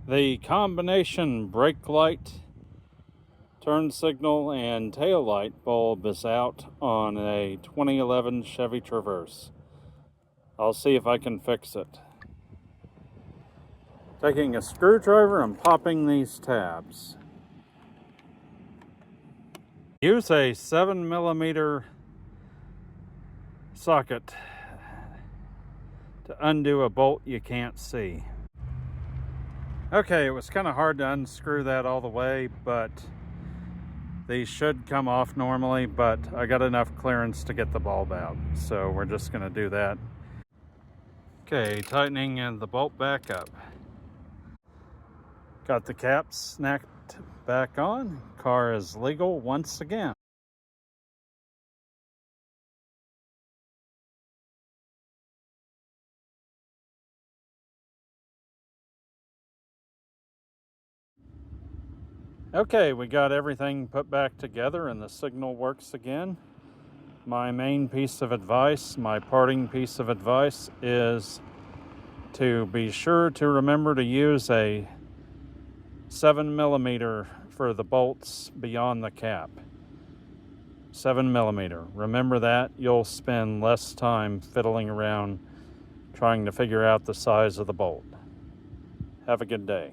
The combination brake light, turn signal, and tail light bulb is out on a 2011 Chevy Traverse. I'll see if I can fix it. Taking a screwdriver and popping these tabs. Use a 7mm socket to undo a bolt you can't see. Okay, it was kind of hard to unscrew that all the way, but these should come off normally, but I got enough clearance to get the bulb out, so we're just going to do that. Okay, tightening the bolt back up. Got the cap snapped back on. Car is legal once again. Okay, we got everything put back together and the signal works again. My main piece of advice, my parting piece of advice, is to be sure to remember to use a 7mm for the bolts beyond the cap. 7mm. Remember that. You'll spend less time fiddling around trying to figure out the size of the bolt. Have a good day.